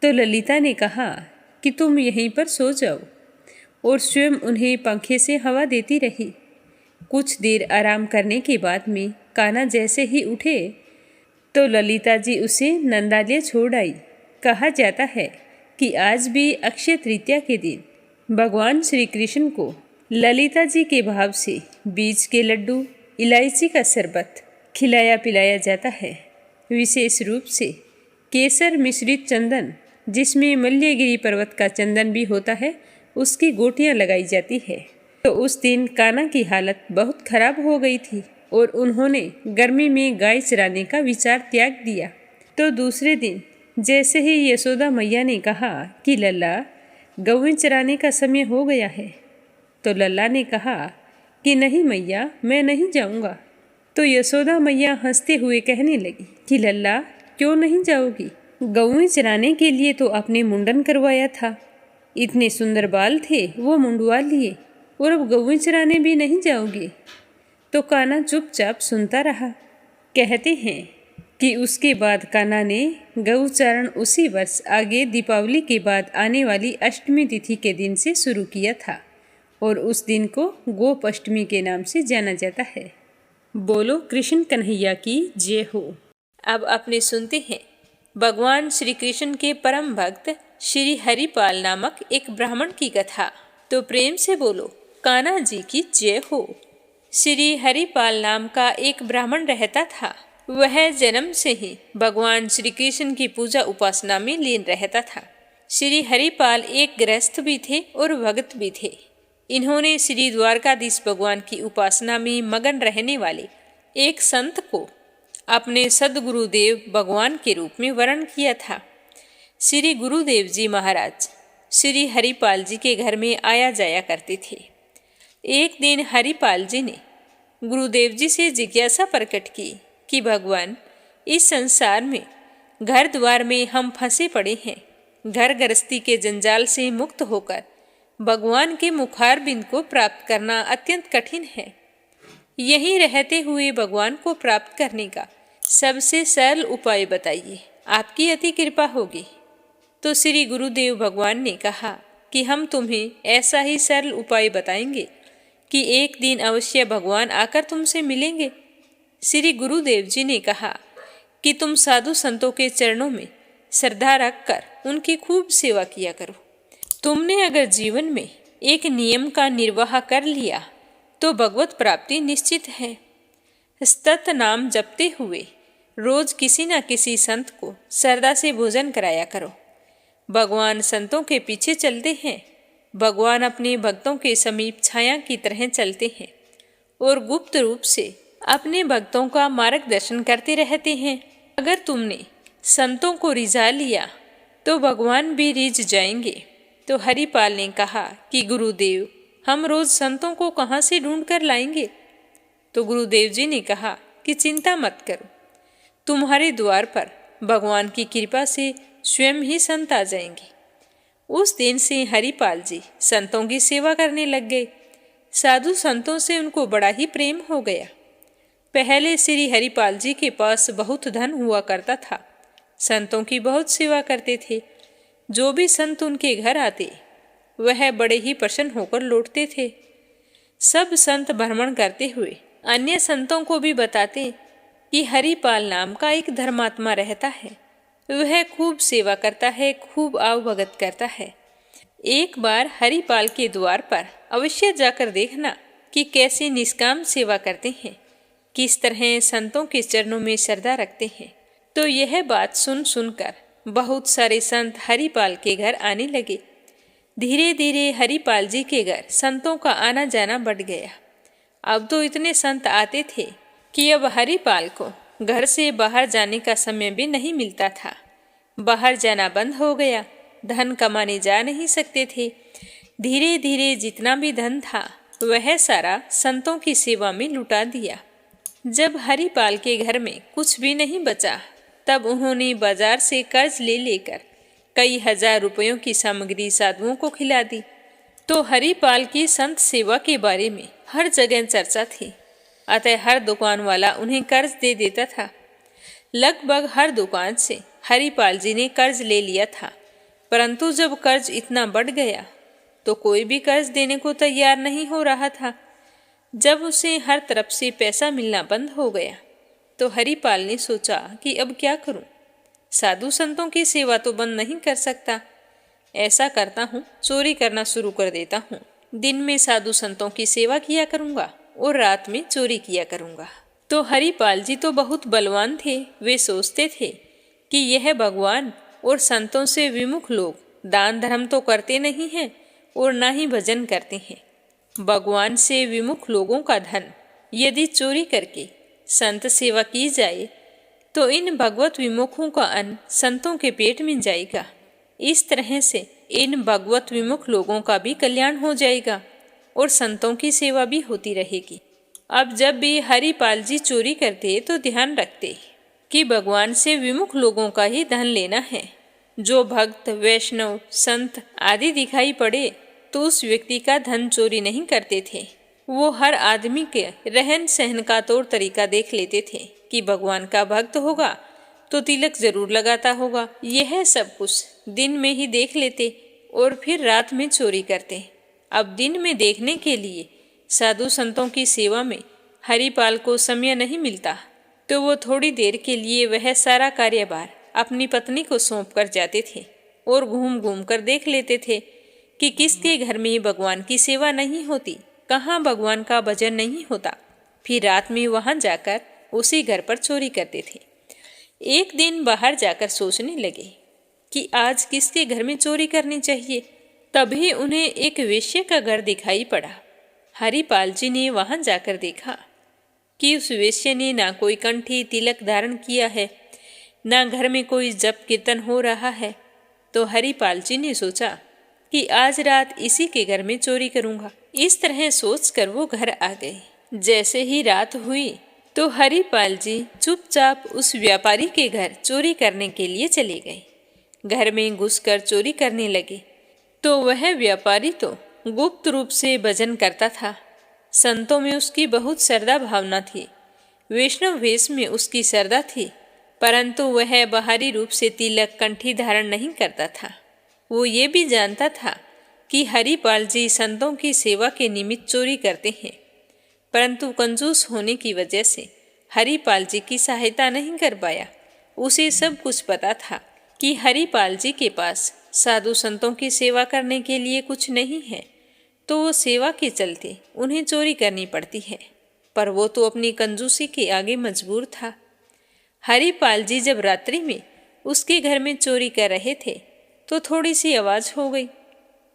S2: तो ललिता ने कहा कि तुम यहीं पर सो जाओ, और स्वयं उन्हें पंखे से हवा देती रही। कुछ देर आराम करने के बाद में कान्हा जैसे ही उठे तो ललिता जी उसे नंदालय छोड़ आई। कहा जाता है कि आज भी अक्षय तृतीया के दिन भगवान श्री कृष्ण को ललिता जी के भाव से बीज के लड्डू, इलायची का शरबत खिलाया पिलाया जाता है। विशेष रूप से केसर मिश्रित चंदन, जिसमें मल्यगिरी पर्वत का चंदन भी होता है, उसकी गोटियां लगाई जाती है। तो उस दिन कान्हा की हालत बहुत खराब हो गई थी और उन्होंने गर्मी में गाय चराने का विचार त्याग दिया। तो दूसरे दिन जैसे ही यशोदा मैया ने कहा कि लल्ला, गौएं चराने का समय हो गया है, तो लल्ला ने कहा कि नहीं मैया, मैं नहीं जाऊंगा। तो यशोदा मैया हंसते हुए कहने लगी कि लल्ला, क्यों नहीं जाओगी? गौएं चराने के लिए तो आपने मुंडन करवाया था, इतने सुंदर बाल थे वो मुंडवा लिए, और अब गौएं चराने भी नहीं जाओगे? तो कान्हा चुपचाप सुनता रहा। कहते हैं कि उसके बाद कान्हा ने गौचारण उसी वर्ष आगे दीपावली के बाद आने वाली अष्टमी तिथि के दिन से शुरू किया था और उस दिन को गोप अष्टमी के नाम से जाना जाता है। बोलो कृष्ण कन्हैया की जय हो। अब अपने सुनते हैं भगवान श्री कृष्ण के परम भक्त श्री हरिपाल नामक एक ब्राह्मण की कथा। तो प्रेम से बोलो कान्हा जी की जय हो। श्री हरिपाल नाम का एक ब्राह्मण रहता था। वह जन्म से ही भगवान श्री कृष्ण की पूजा उपासना में लीन रहता था। श्री हरिपाल एक गृहस्थ भी थे और भगत भी थे। इन्होंने श्री द्वारकाधीश भगवान की उपासना में मगन रहने वाले एक संत को अपने सदगुरुदेव भगवान के रूप में वर्ण किया था। श्री गुरुदेव जी महाराज श्री हरिपाल जी के घर में आया जाया करते थे। एक दिन हरिपाल जी ने गुरुदेव जी से जिज्ञासा प्रकट की कि भगवान, इस संसार में
S1: घर द्वार में हम फंसे पड़े हैं। घर गृहस्थी के जंजाल से मुक्त होकर भगवान के मुखारबिंद को प्राप्त करना अत्यंत कठिन है। यहीं रहते हुए भगवान को प्राप्त करने का सबसे सरल उपाय बताइए, आपकी अति कृपा होगी। तो श्री गुरुदेव भगवान ने कहा कि हम तुम्हें ऐसा ही सरल उपाय बताएंगे कि एक दिन अवश्य भगवान आकर तुमसे मिलेंगे। श्री गुरुदेव जी ने कहा कि तुम साधु संतों के चरणों में श्रद्धा रखकर उनकी खूब सेवा किया करो। तुमने अगर जीवन में एक नियम का निर्वाह कर लिया तो भगवत प्राप्ति निश्चित है। सतत नाम जपते हुए रोज किसी न किसी संत को श्रद्धा से भोजन कराया करो। भगवान संतों के पीछे चलते हैं। भगवान अपने भक्तों के समीप छाया की तरह चलते हैं और गुप्त रूप से अपने भक्तों का मार्गदर्शन करते रहते हैं। अगर तुमने संतों को रिझा लिया तो भगवान भी रिझ जाएंगे। तो हरिपाल ने कहा कि गुरुदेव, हम रोज संतों को कहाँ से ढूंढ कर लाएंगे? तो गुरुदेव जी ने कहा कि चिंता मत करो, तुम्हारे द्वार पर भगवान की कृपा से स्वयं ही संत आ जाएंगे। उस दिन से हरिपाल जी संतों की सेवा करने लग गए। साधु संतों से उनको बड़ा ही प्रेम हो गया। पहले श्री हरिपाल जी के पास बहुत धन हुआ करता था। संतों की बहुत सेवा करते थे। जो भी संत उनके घर आते वह बड़े ही प्रसन्न होकर लौटते थे। सब संत भ्रमण करते हुए अन्य संतों को भी बताते कि हरिपाल नाम का एक धर्मात्मा रहता है, वह खूब सेवा करता है, खूब आवभगत करता है। एक बार हरिपाल के द्वार पर अवश्य जाकर देखना कि कैसे निष्काम सेवा करते हैं, किस तरह संतों के चरणों में श्रद्धा रखते हैं। तो यह बात सुनकर बहुत सारे संत हरिपाल के घर आने लगे। धीरे धीरे हरिपाल जी के घर संतों का आना जाना बढ़ गया। अब तो इतने संत आते थे कि अब हरिपाल को घर से बाहर जाने का समय भी नहीं मिलता था। बाहर जाना बंद हो गया, धन कमाने जा नहीं सकते थे। धीरे धीरे जितना भी धन था वह सारा संतों की सेवा में लुटा दिया। जब हरिपाल के घर में कुछ भी नहीं बचा तब उन्होंने बाजार से कर्ज ले लेकर कई हजार रुपयों की सामग्री साधुओं को खिला दी। तो हरिपाल की संत सेवा के बारे में हर जगह चर्चा थी, अतः हर दुकान वाला उन्हें कर्ज दे देता था। लगभग हर दुकान से हरिपाल जी ने कर्ज ले लिया था, परंतु जब कर्ज इतना बढ़ गया तो कोई भी कर्ज देने को तैयार नहीं हो रहा था। जब उसे हर तरफ से पैसा मिलना बंद हो गया तो हरिपाल ने सोचा कि अब क्या करूं? साधु संतों की सेवा तो बंद नहीं कर सकता। ऐसा करता हूँ, चोरी करना शुरू कर देता हूँ। दिन में साधु संतों की सेवा किया करूँगा और रात में चोरी किया करूँगा। तो हरिपाल जी तो बहुत बलवान थे। वे सोचते थे कि यह भगवान और संतों से विमुख लोग दान धर्म तो करते नहीं हैं और ना ही भजन करते हैं। भगवान से विमुख लोगों का धन यदि चोरी करके संत सेवा की जाए तो इन भगवत विमुखों का अन्न संतों के पेट में जाएगा। इस तरह से इन भगवत विमुख लोगों का भी कल्याण हो जाएगा और संतों की सेवा भी होती रहेगी। अब जब भी हरिपाल जी चोरी करते तो ध्यान रखते कि भगवान से विमुख लोगों का ही धन लेना है। जो भक्त, वैष्णव, संत आदि दिखाई पड़े तो उस व्यक्ति का धन चोरी नहीं करते थे। वो हर आदमी के रहन सहन का तौर तरीका देख लेते थे कि भगवान का भक्त होगा तो तिलक जरूर लगाता होगा। यह सब कुछ दिन में ही देख लेते और फिर रात में चोरी करते। अब दिन में देखने के लिए साधु संतों की सेवा में हरिपाल को समय नहीं मिलता तो वो थोड़ी देर के लिए वह सारा कार्यभार अपनी पत्नी को सौंप कर जाते थे और घूम घूम कर देख लेते थे कि किसके घर में भगवान की सेवा नहीं होती, कहाँ भगवान का भजन नहीं होता। फिर रात में वहां जाकर उसी घर पर चोरी करते थे। एक दिन बाहर जाकर सोचने लगे कि आज किसके घर में चोरी करनी चाहिए। तभी उन्हें एक वेश्या का घर दिखाई पड़ा। हरिपाल जी ने वहां जाकर देखा कि उस वेश्या ने ना कोई कंठी तिलक धारण किया है, ना घर में कोई जप कीर्तन हो रहा है। तो हरिपाल जी ने सोचा कि आज रात इसी के घर में चोरी करूंगा। इस तरह सोचकर वो घर आ गए। जैसे ही रात हुई तो हरिपाल जी चुपचाप उस व्यापारी के घर चोरी करने के लिए चले गए। घर में घुसकर चोरी करने लगे। तो वह व्यापारी तो गुप्त रूप से भजन करता था। संतों में उसकी बहुत श्रद्धा भावना थी। वैष्णव वेश में उसकी श्रद्धा थी, परंतु वह बाहरी रूप से तिलक कंठी धारण नहीं करता था। वो ये भी जानता था कि हरिपाल जी संतों की सेवा के निमित्त चोरी करते हैं, परंतु कंजूस होने की वजह से हरिपाल जी की सहायता नहीं कर पाया। उसे सब कुछ पता था कि हरिपाल जी के पास साधु संतों की सेवा करने के लिए कुछ नहीं है, तो वो सेवा के चलते उन्हें चोरी करनी पड़ती है। पर वो तो अपनी कंजूसी के आगे मजबूर था। हरिपाल जी जब रात्रि में उसके घर में चोरी कर रहे थे तो थोड़ी सी आवाज हो गई।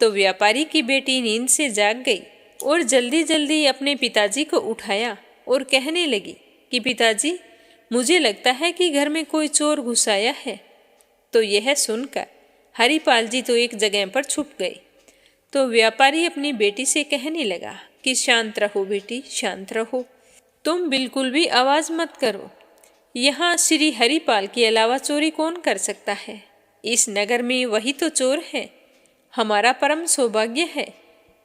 S1: तो व्यापारी की बेटी नींद से जाग गई और जल्दी जल्दी अपने पिताजी को उठाया और कहने लगी कि पिताजी, मुझे लगता है कि घर में कोई चोर घुस आया है। तो यह सुनकर हरिपाल जी तो एक जगह पर छुप गए। तो व्यापारी अपनी बेटी से कहने लगा कि शांत रहो बेटी, शांत रहो, तुम बिल्कुल भी आवाज मत करो। यहाँ श्री हरिपाल के अलावा चोरी कौन कर सकता है? इस नगर में वही तो चोर है। हमारा परम सौभाग्य है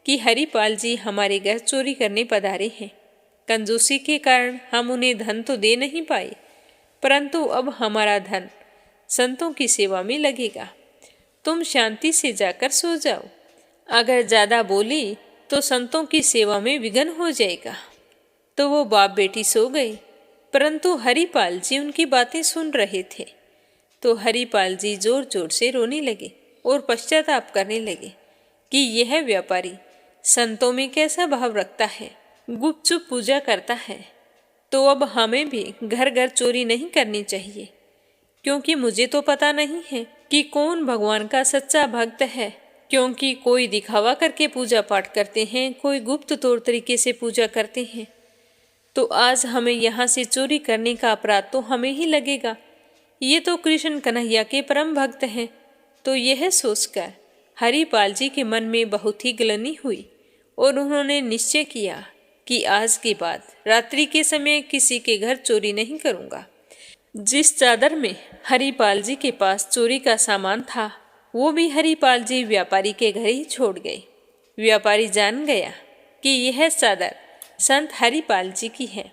S1: कि हरिपाल जी हमारे घर चोरी करने पधारे हैं। कंजूसी के कारण हम उन्हें धन तो दे नहीं पाए, परंतु अब हमारा धन संतों की सेवा में लगेगा। तुम शांति से जाकर सो जाओ। अगर ज़्यादा बोली तो संतों की सेवा में विघ्न हो जाएगा। तो वो बाप बेटी सो गए, परंतु हरिपाल जी उनकी बातें सुन रहे थे। तो हरिपाल जी जोर जोर से रोने लगे और पश्चाताप करने लगे कि यह व्यापारी संतों में कैसा भाव रखता है, गुपचुप पूजा करता है। तो अब हमें भी घर घर चोरी नहीं करनी चाहिए, क्योंकि मुझे तो पता नहीं है कि कौन भगवान का सच्चा भक्त है। क्योंकि कोई दिखावा करके पूजा पाठ करते हैं, कोई गुप्त तौर तरीके से पूजा करते हैं। तो आज हमें यहाँ से चोरी करने का अपराध तो हमें ही लगेगा। ये तो कृष्ण कन्हैया के परम भक्त हैं। तो यह सोचकर हरिपाल जी के मन में बहुत ही ग्लानि हुई और उन्होंने निश्चय किया कि आज के बाद रात्रि के समय किसी के घर चोरी नहीं करूँगा। जिस चादर में हरिपाल जी के पास चोरी का सामान था, वो भी हरिपाल जी व्यापारी के घर ही छोड़ गए। व्यापारी जान गया कि यह चादर संत हरिपाल जी की है।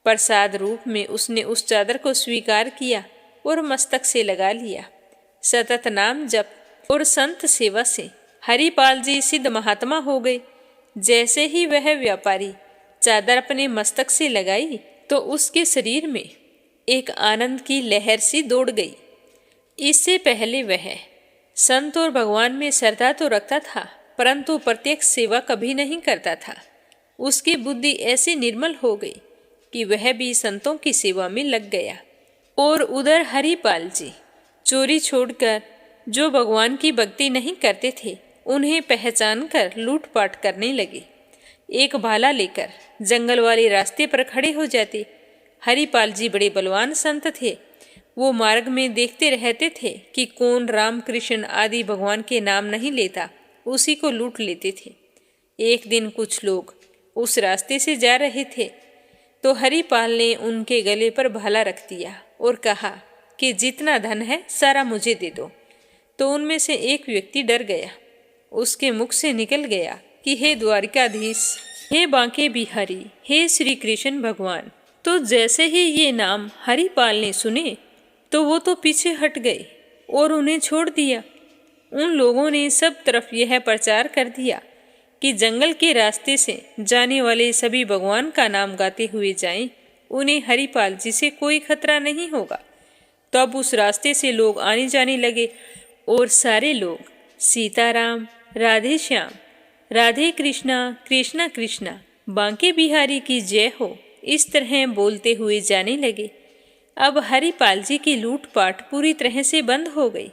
S1: प्रसाद रूप में उसने उस चादर को स्वीकार किया और मस्तक से लगा लिया। सतत नाम जप और संत सेवा से हरिपाल जी सिद्ध महात्मा हो गए। जैसे ही वह व्यापारी चादर अपने मस्तक से लगाई तो उसके शरीर में एक आनंद की लहर सी दौड़ गई। इससे पहले वह संत और भगवान में श्रद्धा तो रखता था, परंतु प्रत्यक्ष सेवा कभी नहीं करता था। उसकी बुद्धि ऐसी निर्मल हो गई कि वह भी संतों की सेवा में लग गया। और उधर हरिपाल जी चोरी छोड़कर जो भगवान की भक्ति नहीं करते थे, उन्हें पहचान कर लूटपाट करने लगे। एक भाला लेकर जंगल वाले रास्ते पर खड़े हो जाते। हरिपाल जी बड़े बलवान संत थे। वो मार्ग में देखते रहते थे कि कौन राम कृष्ण आदि भगवान के नाम नहीं लेता, उसी को लूट लेते थे। एक दिन कुछ लोग उस रास्ते से जा रहे थे, तो हरिपाल ने उनके गले पर भाला रख दिया और कहा कि जितना धन है सारा मुझे दे दो। तो उनमें से एक व्यक्ति डर गया। उसके मुख से निकल गया कि हे द्वारिकाधीश, हे बांके बिहारी, हे श्री कृष्ण भगवान। तो जैसे ही ये नाम हरिपाल ने सुने तो वो तो पीछे हट गए और उन्हें छोड़ दिया। उन लोगों ने सब तरफ यह प्रचार कर दिया कि जंगल के रास्ते से जाने वाले सभी भगवान का नाम गाते हुए जाएं, उन्हें हरिपाल जी से कोई खतरा नहीं होगा। तब उस रास्ते से लोग आने जाने लगे और सारे लोग सीताराम, राधे श्याम, राधे कृष्णा, कृष्णा कृष्णा, बांके बिहारी की जय हो, इस तरह बोलते हुए जाने लगे। अब हरिपाल जी की लूटपाट पूरी तरह से बंद हो गई।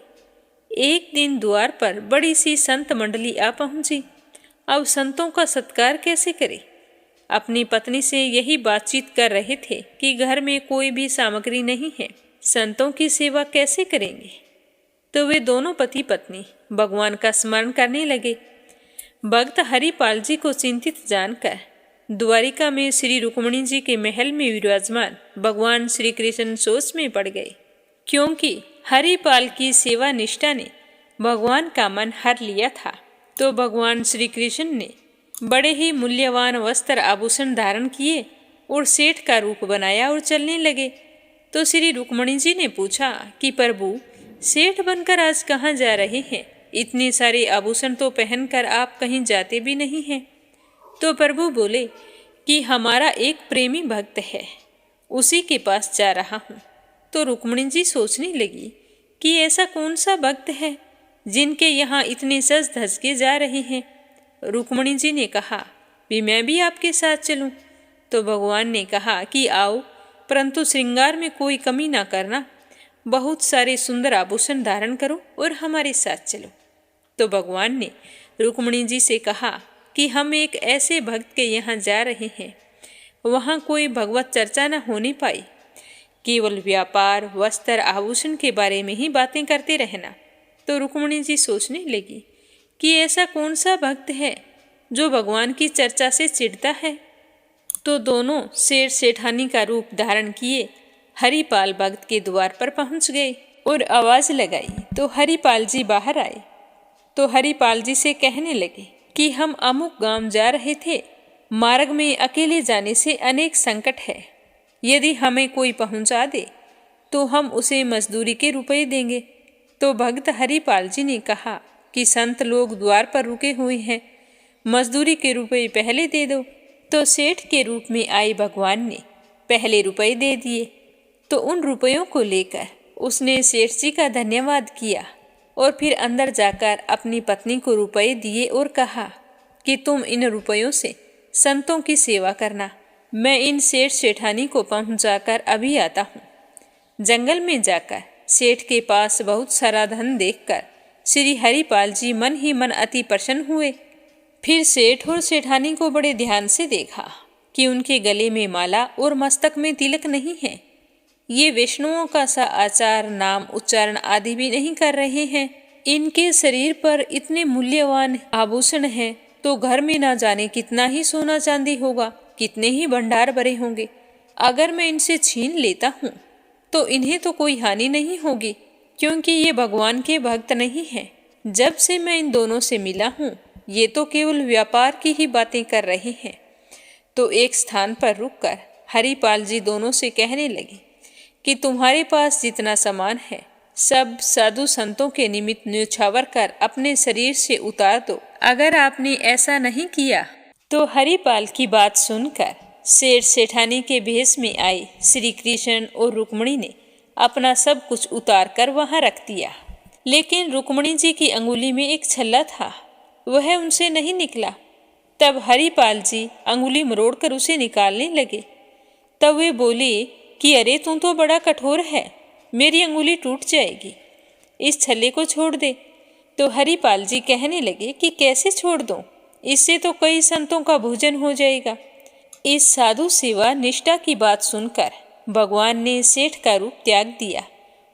S1: एक दिन द्वार पर बड़ी सी संत मंडली आ पहुंची। अब संतों का सत्कार कैसे करें? अपनी पत्नी से यही बातचीत कर रहे थे कि घर में कोई भी सामग्री नहीं है, संतों की सेवा कैसे करेंगे? तो वे दोनों पति पत्नी भगवान का स्मरण करने लगे। भक्त हरिपाल जी को चिंतित जानकर द्वारिका में श्री रुक्मिणी जी के महल में विराजमान भगवान श्री कृष्ण सोच में पड़ गए, क्योंकि हरिपाल की सेवा निष्ठा ने भगवान का मन हर लिया था। तो भगवान श्री कृष्ण ने बड़े ही मूल्यवान वस्त्र आभूषण धारण किए और सेठ का रूप बनाया और चलने लगे। तो श्री रुक्मिणी जी ने पूछा कि प्रभु, सेठ बनकर आज कहाँ जा रहे हैं? इतने सारे आभूषण तो पहनकर आप कहीं जाते भी नहीं हैं। तो प्रभु बोले कि हमारा एक प्रेमी भक्त है, उसी के पास जा रहा हूँ। तो रुक्मिणी जी सोचने लगी कि ऐसा कौन सा भक्त है जिनके यहाँ इतने सज धज के जा रहे हैं। रुक्मिणी जी ने कहा भी मैं भी आपके साथ चलूं। तो भगवान ने कहा कि आओ, परंतु श्रृंगार में कोई कमी ना करना, बहुत सारे सुंदर आभूषण धारण करो और हमारे साथ चलो। तो भगवान ने रुक्मिणी जी से कहा कि हम एक ऐसे भक्त के यहाँ जा रहे हैं, वहाँ कोई भगवत चर्चा न होने पाए, केवल व्यापार, वस्त्र, आभूषण के बारे में ही बातें करते रहना। तो रुक्मिणी जी सोचने लगी कि ऐसा कौन सा भक्त है जो भगवान की चर्चा से चिढ़ता है। तो दोनों सेठ सेठानी का रूप धारण किए हरिपाल भक्त के द्वार पर पहुंच गए और आवाज लगाई। तो हरिपाल जी बाहर आए। तो हरिपाल जी से कहने लगे कि हम अमुक गांव जा रहे थे, मार्ग में अकेले जाने से अनेक संकट है, यदि हमें कोई पहुंचा दे तो हम उसे मजदूरी के रुपए देंगे। तो भक्त हरिपाल जी ने कहा कि संत लोग द्वार पर रुके हुए हैं, मजदूरी के रुपए पहले दे दो। तो सेठ के रूप में आए भगवान ने पहले रुपए दे दिए। तो उन रुपयों को लेकर उसने सेठ जी का धन्यवाद किया और फिर अंदर जाकर अपनी पत्नी को रुपए दिए और कहा कि तुम इन रुपयों से संतों की सेवा करना, मैं इन सेठ सेठानी को पहुंचाकर अभी आता हूँ। जंगल में जाकर सेठ के पास बहुत सारा धन देखकर श्री हरिपाल जी मन ही मन अति प्रसन्न हुए। फिर सेठ और सेठानी को बड़े ध्यान से देखा कि उनके गले में माला और मस्तक में तिलक नहीं है। ये वैष्णवों का सा आचार, नाम उच्चारण आदि भी नहीं कर रहे हैं। इनके शरीर पर इतने मूल्यवान आभूषण हैं, तो घर में ना जाने कितना ही सोना चांदी होगा, कितने ही भंडार भरे होंगे। अगर मैं इनसे छीन लेता हूँ तो इन्हें तो कोई हानि नहीं होगी, क्योंकि ये भगवान के भक्त नहीं हैं। जब से मैं इन दोनों से मिला हूँ, ये तो केवल व्यापार की ही बातें कर रहे हैं। तो एक स्थान पर रुककर हरिपाल जी दोनों से कहने लगे कि तुम्हारे पास जितना सामान है सब साधु संतों के निमित्त न्योछावर कर अपने शरीर से उतार दो। अगर आपने ऐसा नहीं किया तो हरिपाल की बात सुनकर सेठ सेठानी के भेष में आए श्री कृष्ण और रुक्मिणी ने अपना सब कुछ उतार कर वहां रख दिया। लेकिन रुक्मिणी जी की अंगुली में एक छल्ला था, वह उनसे नहीं निकला। तब हरिपाल जी अंगुली मरोड़कर उसे निकालने लगे। तब वे बोले कि अरे तू तो बड़ा कठोर है, मेरी अंगुली टूट जाएगी, इस छल्ले को छोड़ दे। तो हरिपाल जी कहने लगे कि कैसे छोड़ दूं, इससे तो कई संतों का भोजन हो जाएगा। इस साधु सेवा निष्ठा की बात सुनकर भगवान ने सेठ का रूप त्याग दिया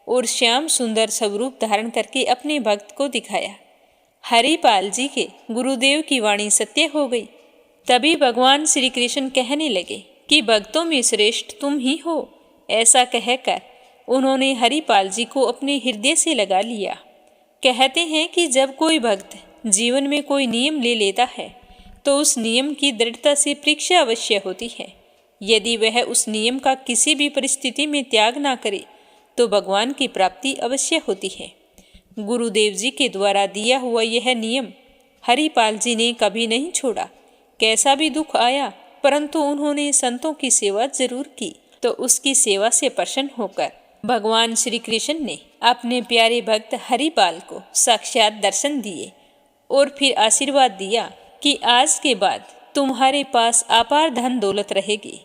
S1: और श्याम सुंदर स्वरूप धारण करके अपने भक्त को दिखाया। हरिपाल जी के गुरुदेव की वाणी सत्य हो गई। तभी भगवान श्री कृष्ण कहने लगे कि भक्तों में श्रेष्ठ तुम ही हो। ऐसा कहकर उन्होंने हरिपाल जी को अपने हृदय से लगा लिया। कहते हैं कि जब कोई भक्त जीवन में कोई नियम ले लेता है तो उस नियम की दृढ़ता से परीक्षा अवश्य होती है। यदि वह उस नियम का किसी भी परिस्थिति में त्याग ना करे तो भगवान की प्राप्ति अवश्य होती है। गुरुदेव जी के द्वारा दिया हुआ यह नियम हरिपाल जी ने कभी नहीं छोड़ा। कैसा भी दुख आया परंतु उन्होंने संतों की सेवा जरूर की। तो उसकी सेवा से प्रसन्न होकर भगवान श्री कृष्ण ने अपने प्यारे भक्त हरिपाल को साक्षात दर्शन दिए और फिर आशीर्वाद दिया कि आज के बाद तुम्हारे पास अपार धन दौलत रहेगी,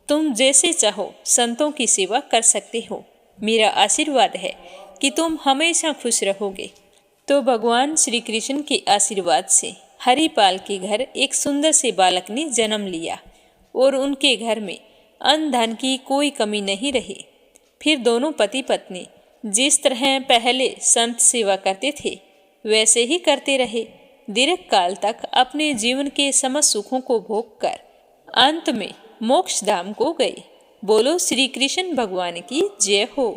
S1: तुम जैसे चाहो संतों की सेवा कर सकते हो। मेरा आशीर्वाद है कि तुम हमेशा खुश रहोगे। तो भगवान श्री कृष्ण के आशीर्वाद से हरिपाल के घर एक सुंदर से बालक ने जन्म लिया और उनके घर में अन्न धन की कोई कमी नहीं रही। फिर दोनों पति पत्नी जिस तरह पहले संत सेवा करते थे वैसे ही करते रहे। दीर्घ काल तक अपने जीवन के समस्त सुखों को भोग कर अंत में मोक्ष धाम को गए। बोलो श्री कृष्ण भगवान की जय हो।